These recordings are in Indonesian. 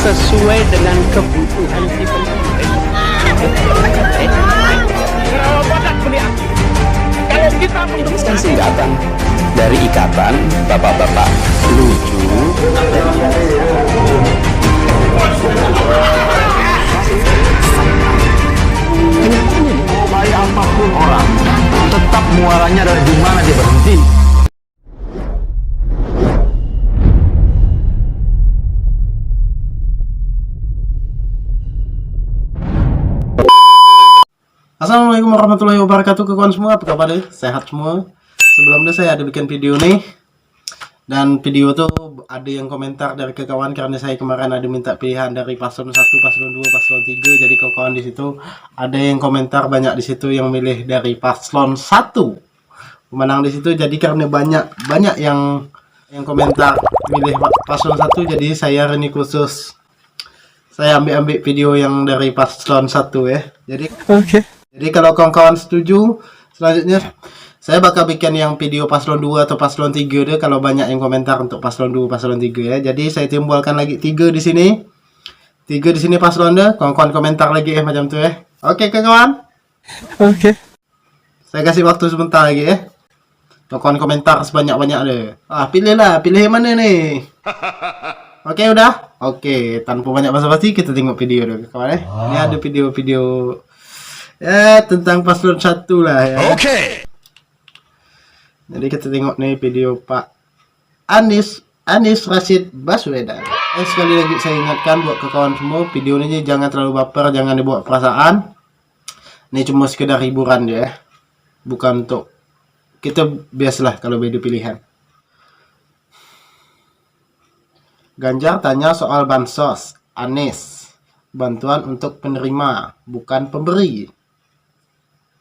sesuai dengan kebutuhan si penerima. Ini kan singkatan dari ikatan bapak-bapak lucu. Mau baik apapun orang, tetap muaranya dari di mana dia berhenti. Assalamualaikum warahmatullahi wabarakatuh, kawan semua, apa kabar deh? Sehat semua. Sebelumnya saya ada bikin video nih, dan video tuh ada yang komentar dari kawan karena saya kemarin ada minta pilihan dari paslon 1, paslon 2, paslon 3. Jadi kawan di situ ada yang komentar banyak di situ yang milih dari paslon 1 pemenang di situ. Jadi karena banyak yang komentar milih paslon 1, jadi saya hari ini khusus saya ambil video yang dari paslon 1 ya. Jadi kalau kawan-kawan setuju, selanjutnya saya bakal bikin yang video paslon 2 atau paslon 3 deh kalau banyak yang komentar untuk paslon 2, paslon 3 ya. Jadi saya timbulkan lagi 3 di sini. 3 di sini paslon deh. Kawan-kawan komentar lagi ya macam tuh ya. Oke kawan? Oke. Saya kasih waktu sebentar lagi ya. Kawan komentar sebanyak-banyak deh. Pilihlah, pilih yang mana nih? Oke udah? Oke, tanpa banyak basa-basi kita tengok video deh kawan ya. Ini ada video-video tentang paslon 1 lah ya. Oke. Jadi kita tengok nih video Pak Anies Rashid Baswedan. Sekali lagi saya ingatkan buat kawan semua, video ini jangan terlalu baper, jangan dibawa perasaan. Ini cuma sekedar hiburan ya. Bukan untuk kita, biasalah kalau beda pilihan. Ganjar tanya soal bansos, Anies bantuan untuk penerima bukan pemberi.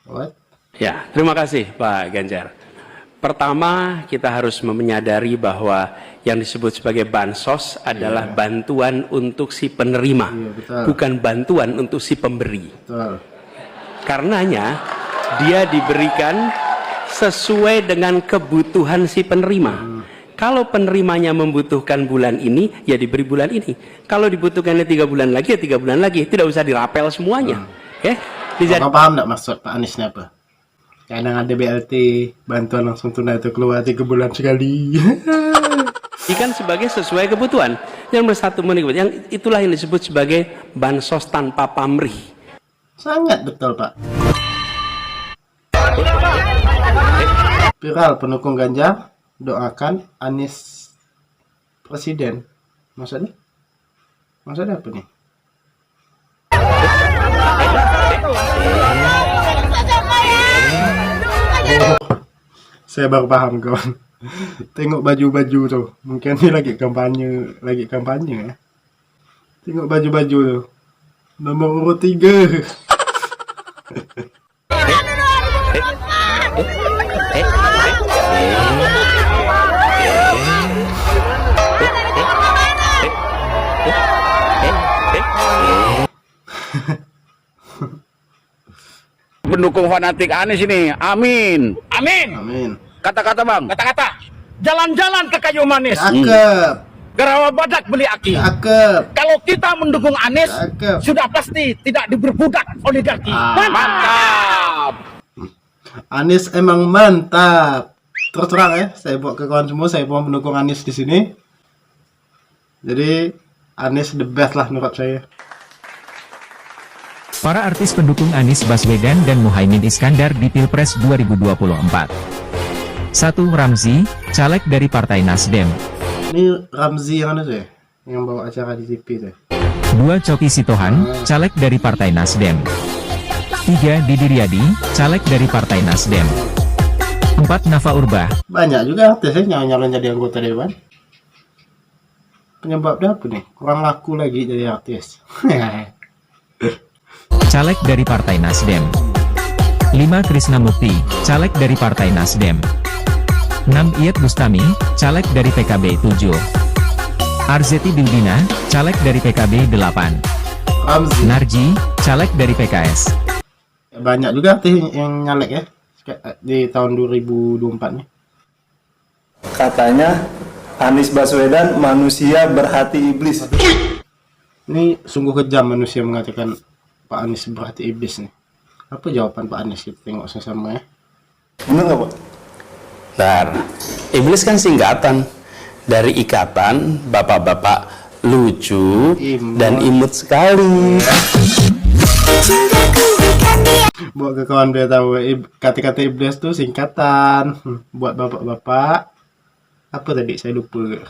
What? Ya, terima kasih Pak Ganjar. Pertama, kita harus menyadari bahwa yang disebut sebagai bansos adalah bantuan untuk si penerima, bukan bantuan untuk si pemberi. Betul. Karenanya, dia diberikan sesuai dengan kebutuhan si penerima. Kalau penerimanya membutuhkan bulan ini, ya diberi bulan ini. Kalau dibutuhkannya 3 bulan lagi, ya 3 bulan lagi. Tidak usah dirapel semuanya. Kamu paham nggak maksud Pak Aniesnya apa? Kadang ada BLT, bantuan langsung tunai itu keluar 3 bulan sekali. Ikan sebagai sesuai kebutuhan. Yang bersatu menikmati, yang itulah yang disebut sebagai bansos tanpa pamrih. Sangat betul Pak. Viral pendukung Ganjar doakan Anies presiden. Maksudnya apa nih? Saya baru paham kawan. Tengok baju-baju tuh, mungkin ini lagi kampanye ya. Tengok baju-baju tuh, nomor urut 3. Pendukung fanatik Anies ini, amin. Amin. Kata-kata bang. Kata-kata. Jalan-jalan ke Kayu Manis. Cakep. Garawa Badak beli aki. Cakep. Kalau kita mendukung Anies, Cakep. sudah pasti tidak diperbudak oligarki. Mantap. Anies emang mantap. Terus terang ya, saya buat ke kawan semua, saya mau mendukung Anies di sini. Jadi Anies the best lah menurut saya. Para artis pendukung Anies Baswedan dan Muhaimin Iskandar di Pilpres 2024. 1. Ramzi, caleg dari Partai Nasdem. Ini Ramzi yang mana tuh ya? Yang bawa acara di TV tuh. 2. Coki Sitohan, caleg dari Partai Nasdem. 3. Didi Riyadi, caleg dari Partai Nasdem. 4. Nafa Urbah. Banyak juga artisnya nyalon jadi anggota dewan. Penyebabnya apa nih? Kurang laku lagi jadi artis. Caleg dari Partai Nasdem. 5. Krisna Mukti, caleg dari Partai Nasdem. 6. Iyeth Bustami, caleg dari PKB 7. Arzetti Bilbina, caleg dari PKB 8. Ramzi. Narji, caleg dari PKS. Banyak juga artis yang nyalek ya di tahun 2024 nih. Katanya Anies Baswedan manusia berhati iblis. Ini sungguh kejam manusia mengatakan Pak Anies berarti iblis nih. Apa jawaban Pak Anies? Kita tengok sama-sama ya. Benar nggak, Pak? Bentar. Iblis kan singkatan dari ikatan bapak-bapak lucu dan imut sekali. Buat ke kawan biar tahu, kata-kata iblis tuh singkatan. Buat bapak-bapak, apa tadi? Saya lupa.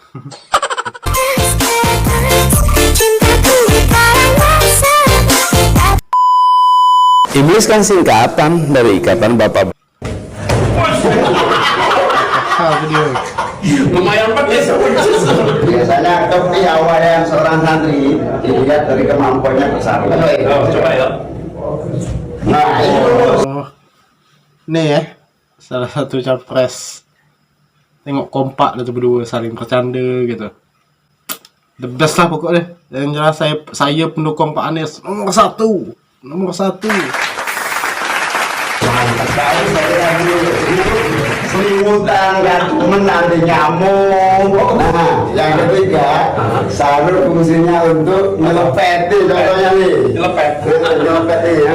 Iblis kan singkatan dari ikatan bapak. Apa dia? Lumayan banget ya. Biasanya kepiawaian seorang santri dilihat dari kemampuannya besar. Coba ya. Nah, itu Oh, nih ya, salah satu capres. Tengok kompak lah tuh berdua saling bercanda gitu. The best lah pokoknya. Yang jelas saya pendukung Pak Anies nomor satu. selimutan dan menanti nyamuk. Nah, yang ketiga, sarung fungsinya untuk nyelepeti, contohnya nih. Nyelepeti ya.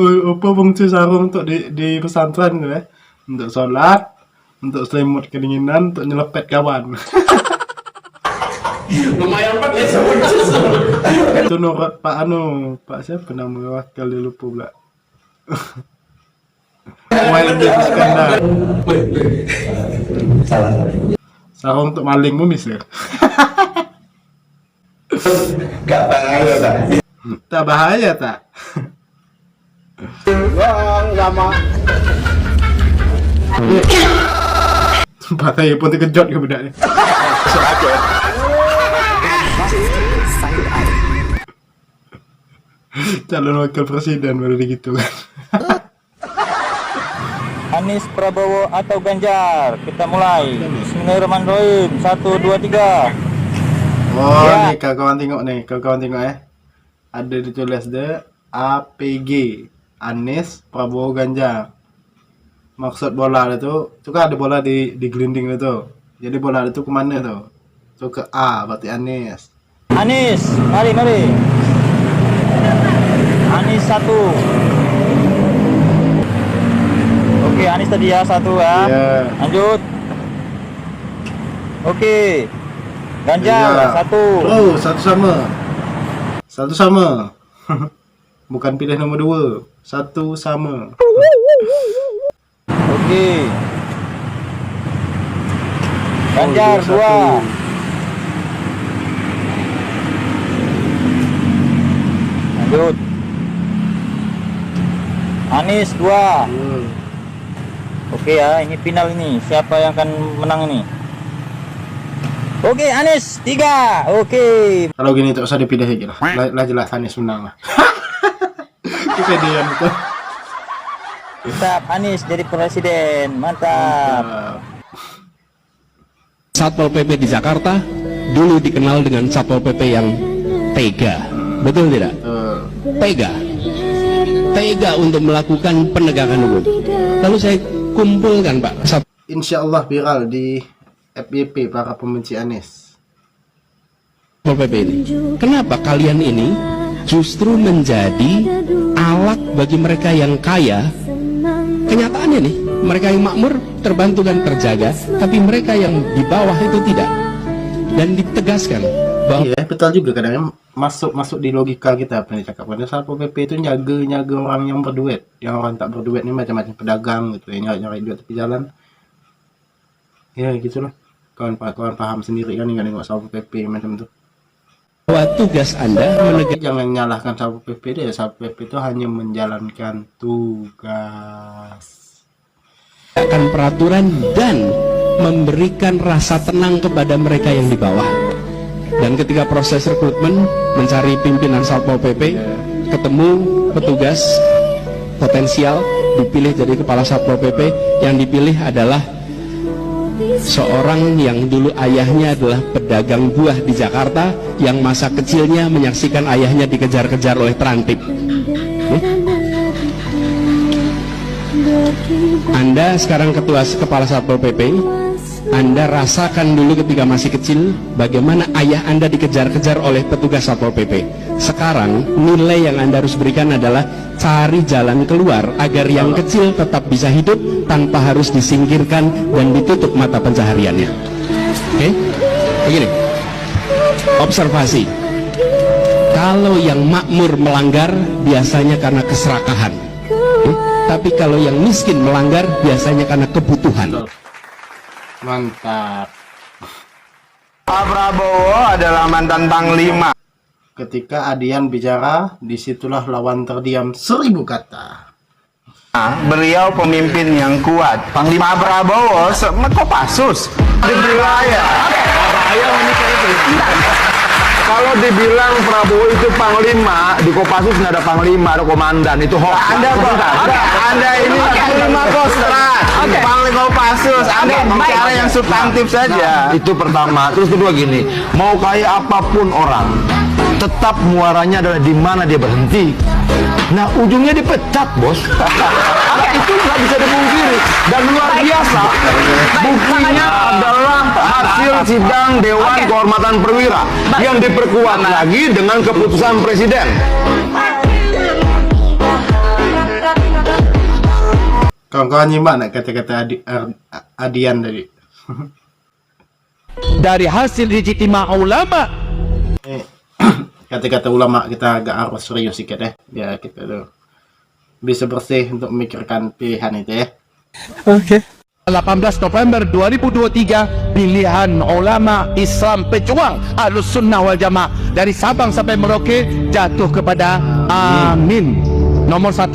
Apa fungsi sarung untuk di pesantren gitu ya? Untuk sholat, untuk selimut kedinginan, untuk nyelepet kawan. Lumayan banget ya. Itu nurut Pak siapa nama wakil dia lupa pula. Muhyiddin Iskandar. Sarung untuk maling mumis ya? Gak bahaya tak? Tak bahaya tak? Sama. Tempat saya pun terkejut ke budak ni. Calon wakil presiden baru begitu kan. Anies, Prabowo atau Ganjar? Kita mulai. Bismillahirrahmanirrahim. 1, 2, 3. Oh, Ya. nih kawan tengok ya. Ada ditulis de APG, Anies, Prabowo, Ganjar. Maksud bola itu kan ada bola di gelinding itu. Jadi bola itu kemana tuh? Itu ke A, berarti Anies. Anies, mari. Anies 1. Oke, Anies tadi ya 1 ya. Iya. Lanjut. Oke. Ganjar Iya. 1. Oh, satu sama. Bukan pilih nomor 2. Satu sama. Oke. Ganjar Oh, 2. Lanjut. Anies 2. Oke ya, ini final ini. Siapa yang akan menang ini? Oke, Anies 3. Oke. Kalau gini tak usah dipilih lagi lah. Lah jelas Anies menang lah. Kepedean itu. Mantap, Anies jadi presiden. Mantap. Satpol PP di Jakarta dulu dikenal dengan Satpol PP yang tega. Betul tidak? Tega untuk melakukan penegakan hukum. Lalu saya kumpulkan Pak Insya Allah viral di FYP para pembenci Anies. Satpol PP ini. Kenapa kalian ini justru menjadi alat bagi mereka yang kaya? Kenyataannya nih, mereka yang makmur terbantu dan terjaga, tapi mereka yang di bawah itu tidak. Dan ditegaskan bahwa Iya, betul juga kadang masuk di logika kita apa yang dicakapkan. Satpol PP itu nyaga orang yang berduit. Yang orang tak berduit ini macam-macam pedagang gitu, yang nyari duit tepi jalan. Ya gitulah. Kawan paham sendiri kan nggak Satpol PP macam itu. tugas Anda menegakkan Jangan nyalahkan Satpol PP deh. Satpol PP itu hanya menjalankan tugas. peraturan dan memberikan rasa tenang kepada mereka yang di bawah. Dan ketika proses rekrutmen mencari pimpinan Satpol PP, ketemu petugas potensial dipilih jadi kepala Satpol PP, yang dipilih adalah seorang yang dulu ayahnya adalah pedagang buah di Jakarta, yang masa kecilnya menyaksikan ayahnya dikejar-kejar oleh terantip. Anda sekarang kepala Satpol PP, Anda rasakan dulu ketika masih kecil bagaimana ayah Anda dikejar-kejar oleh petugas Satpol PP. Sekarang nilai yang Anda harus berikan adalah cari jalan keluar agar yang kecil tetap bisa hidup tanpa harus disingkirkan dan ditutup mata pencahariannya. Oke? Begini. Observasi. Kalau yang makmur melanggar biasanya karena keserakahan. Tapi kalau yang miskin melanggar biasanya karena kebutuhan. Mantap. Pak Prabowo adalah mantan Panglima. Ketika Adian bicara, disitulah lawan terdiam 1000 kata. Beliau pemimpin yang kuat. Panglima Prabowo Kopassus di wilayah. Kalau dibilang Prabowo itu panglima, di Kopassus nggak ada panglima, ada komandan, itu hoax. Anda ini panglima Kostrat, panglima Kopassus, Anda bicara yang substantif saja. Itu pertama. Terus kedua gini, mau kayak apapun orang, tetap muaranya adalah di mana dia berhenti. Nah, ujungnya dipecat, bos. Itu nggak bisa dipungkiri. Dan luar biasa, buktinya adalah hasil sidang Dewan Kehormatan Perwira yang diperkuat lagi dengan keputusan Presiden. Kawan-kawan nyimak nak kata-kata Adian tadi. Dari hasil ijtima ulama. Kata-kata ulama kita agak harus serius sedikit ya, biar kita tuh bisa bersih untuk memikirkan pilihan itu ya. 18 November 2023, pilihan ulama Islam pejuang Ahlus Sunnah wal Jamaah dari Sabang sampai Merauke jatuh kepada Amin nomor 1.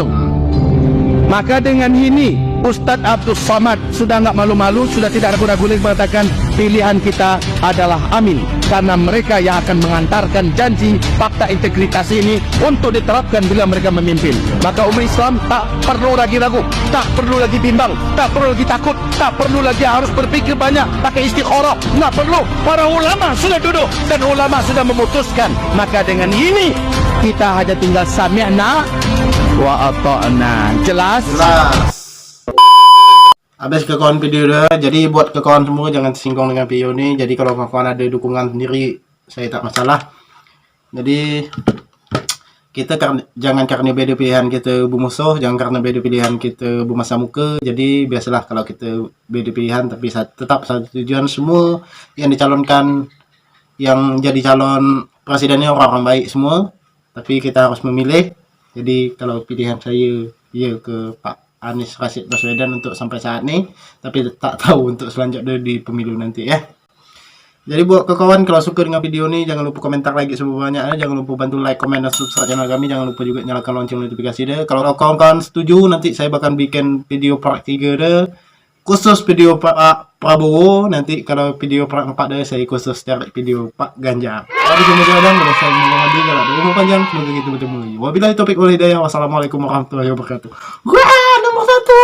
Maka dengan ini Ustadz Abdul Somad sudah nggak malu-malu, sudah tidak ragu-ragu lagi mengatakan pilihan kita adalah Amin, karena mereka yang akan mengantarkan janji fakta integritas ini untuk diterapkan bila mereka memimpin. Maka umat Islam tak perlu lagi ragu, tak perlu lagi bimbang, tak perlu lagi takut, tak perlu lagi harus berpikir banyak pakai istikharah, nggak perlu. Para ulama sudah duduk dan ulama sudah memutuskan. Maka dengan ini kita hanya tinggal sami'na wa ata'na. Jelas? Habis ke kawan video dah. Jadi buat ke kawan semua jangan tersinggung dengan video ini. Jadi kalau kawan ada dukungan sendiri, saya tak masalah. Jadi kita jangan karena beda pilihan kita bermusuh, jangan karena beda pilihan kita bermasa muka. Jadi biasalah kalau kita beda pilihan tapi tetap satu tujuan. Semua yang dicalonkan, yang jadi calon presidennya orang-orang baik semua. Tapi kita harus memilih. Jadi kalau pilihan saya ya ke Pak Anies Rashid Baswedan untuk sampai saat ini, tapi tak tahu untuk selanjutnya di pemilu nanti ya. Jadi buat ke kawan, kalau suka dengan video ini jangan lupa komentar lagi sebanyak-banyaknya, jangan lupa bantu like, komen, dan subscribe channel kami, jangan lupa juga nyalakan lonceng notifikasi deh. Kalau kawan-kawan setuju, nanti saya bakal bikin video part 3 deh, khusus video Pak Prabowo. Nanti kalau video part 4 deh, saya khusus cari video Pak Ganjar. Tapi semoga saya mengambil kalau ada umur panjang, semoga kita bertemu lagi. Wabillahi taufiq wal hidayah. Wassalamualaikum warahmatullahi wabarakatuh. Wah, nomor satu.